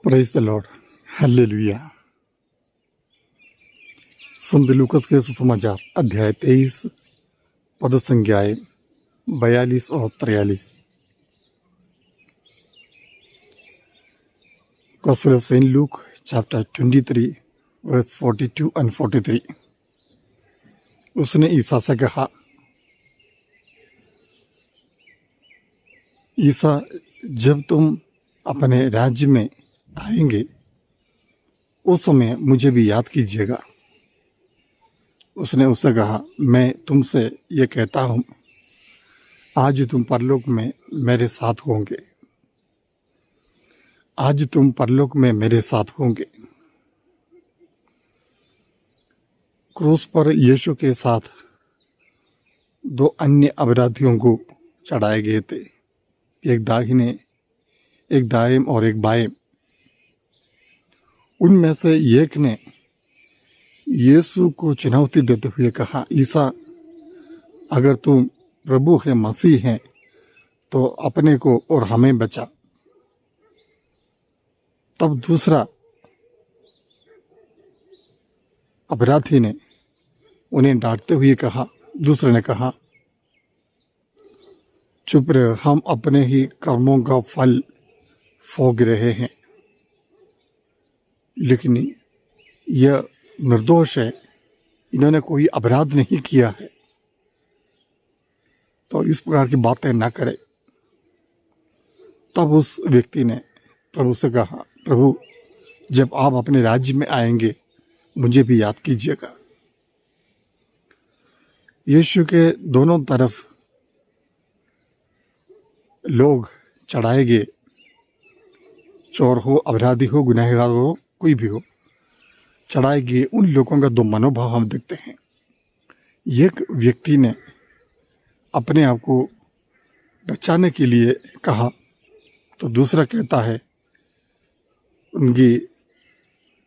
Praise the Lord, hallelujah. संत लूकस के सुसमाचार अध्याय 23 पद संख्याएं 42 और 43। Gospel of Saint Luke chapter 23 verse 42 and 43। उसने ईसा से कहा, ईसा, जब तुम अपने राज्य में आएंगे उस समय मुझे भी याद कीजिएगा। उसने उससे कहा, मैं तुमसे ये कहता हूँ, आज तुम परलोक में मेरे साथ होंगे। आज तुम परलोक में मेरे साथ होंगे। क्रूस पर यीशु के साथ दो अन्य अपराधियों को चढ़ाए गए थे, एक दाहिने, एक दाएं और एक बाएं। उनमें से एक ने यीशु को चुनौती देते हुए कहा, ईसा, अगर तुम प्रभु है, मसीह हैं, तो अपने को और हमें बचा। तब दूसरा अपराधी ने उन्हें डांटते हुए कहा, दूसरे ने कहा, चुप रहो, हम अपने ही कर्मों का फल भोग रहे हैं। लेकिन यह निर्दोष है, इन्होंने कोई अपराध नहीं किया है, तो इस प्रकार की बातें ना करें। तब उस व्यक्ति ने प्रभु से कहा, प्रभु, जब आप अपने राज्य में आएंगे मुझे भी याद कीजिएगा। यीशु के दोनों तरफ लोग चढ़ाए गए, चोर हो, अपराधी हो, गुनहगार हो, कोई भी हो, चढ़ाए गए उन लोगों का दो मनोभाव हम देखते हैं। एक व्यक्ति ने अपने आप को बचाने के लिए कहा, तो दूसरा कहता है, उनकी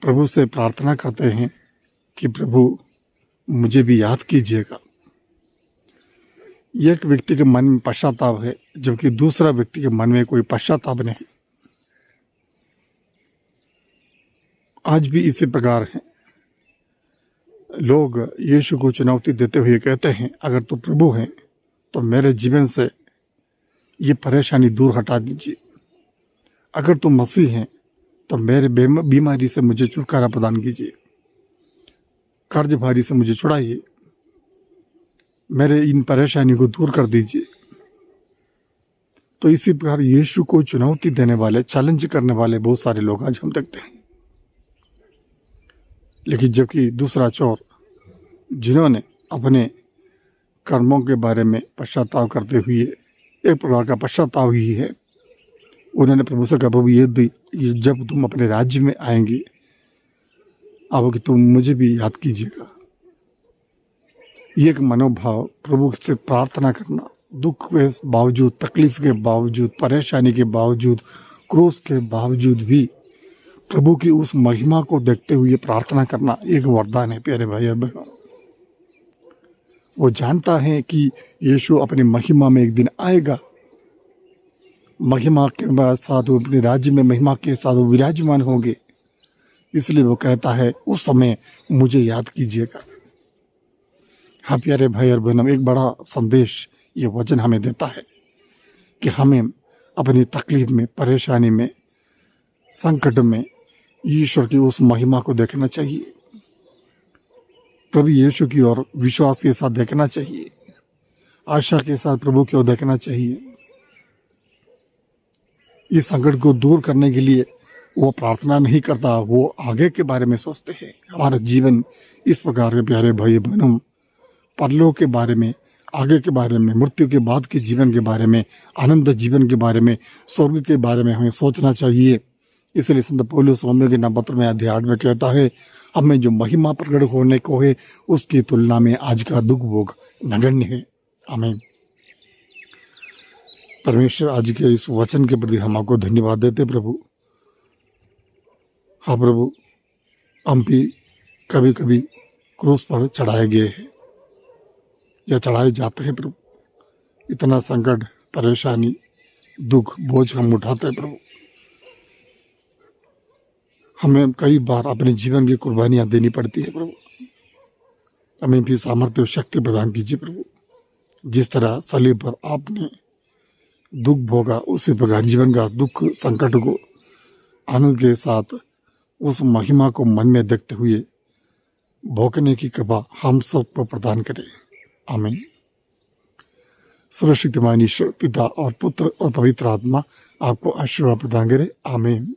प्रभु से प्रार्थना करते हैं कि प्रभु मुझे भी याद कीजिएगा। एक व्यक्ति के मन में पश्चाताप है, जबकि दूसरा व्यक्ति के मन में कोई पश्चाताप नहीं। आज भी इसी प्रकार है, लोग यीशु को चुनौती देते हुए कहते हैं, अगर तो प्रभु हैं तो मेरे जीवन से ये परेशानी दूर हटा दीजिए। अगर तुम मसीह हैं तो मेरे बीमारी से मुझे छुटकारा प्रदान कीजिए, कर्ज भारी से मुझे छुड़ाइए, मेरे इन परेशानी को दूर कर दीजिए। तो इसी प्रकार यीशु को चुनौती देने वाले, चैलेंज करने वाले बहुत सारे लोग आज हम देखते हैं। लेकिन जबकि दूसरा चोर, जिन्होंने अपने कर्मों के बारे में पश्चाताप करते हुए, एक प्रकार का पश्चाताप ही है, उन्होंने प्रभु से कहा, प्रभु ये जब तुम अपने राज्य में आएंगे अब कि तुम मुझे भी याद कीजिएगा। ये एक मनोभाव, प्रभु से प्रार्थना करना, दुख के बावजूद, तकलीफ के बावजूद, परेशानी के बावजूद, क्रोध के बावजूद भी प्रभु की उस महिमा को देखते हुए प्रार्थना करना एक वरदान है। प्यारे भाई और बहनों, वो जानता है कि यीशु अपनी महिमा में एक दिन आएगा, महिमा के बाद साथ वो अपने राज्य में महिमा के साथ वो विराजमान होंगे। इसलिए वो कहता है, उस समय मुझे याद कीजिएगा। हाँ प्यारे भाई और बहनों, एक बड़ा संदेश ये वचन हमें देता है कि हमें अपनी तकलीफ में, परेशानी में, संकट में ईश्वर की उस महिमा को देखना चाहिए। प्रभु यीशु की ओर विश्वास के साथ देखना चाहिए, आशा के साथ प्रभु की ओर देखना चाहिए। इस संकट को दूर करने के लिए वो प्रार्थना नहीं करता, वो आगे के बारे में सोचते हैं। हमारा जीवन इस प्रकार के प्यारे भाई बहनों, परलोक के बारे में, आगे के बारे में, मृत्यु के बाद के जीवन के बारे में, आनंद जीवन के बारे में, स्वर्ग के बारे में हमें सोचना चाहिए। इसलिए संत पौलुस रोमियो के नाम पत्र में अध्याय 8 में कहता है, हमें जो महिमा प्रकट होने को है उसकी तुलना में आज का दुख भोग नगण्य है। आमीन। परमेश्वर आज के इस वचन के प्रति हम आपको धन्यवाद देते प्रभु। हाँ प्रभु, हम भी कभी कभी क्रूस पर चढ़ाए गए हैं या चढ़ाए जाते हैं प्रभु। इतना संकट, परेशानी, दुख, बोझ हम उठाते हैं प्रभु। हमें कई बार अपने जीवन की कुर्बानियां देनी पड़ती है प्रभु। हमें भी सामर्थ्य और शक्ति प्रदान कीजिए प्रभु। जिस तरह सलीब पर आपने दुख भोगा, उसी प्रकार जीवन का दुख संकट को आनंद के साथ उस महिमा को मन में देखते हुए भोगने की कृपा हम सबको प्रदान करें। आमीन। सर्वशक्तिमान ईश्वर पिता और पुत्र और पवित्र आत्मा आपको आशीर्वाद प्रदान करे। आमीन।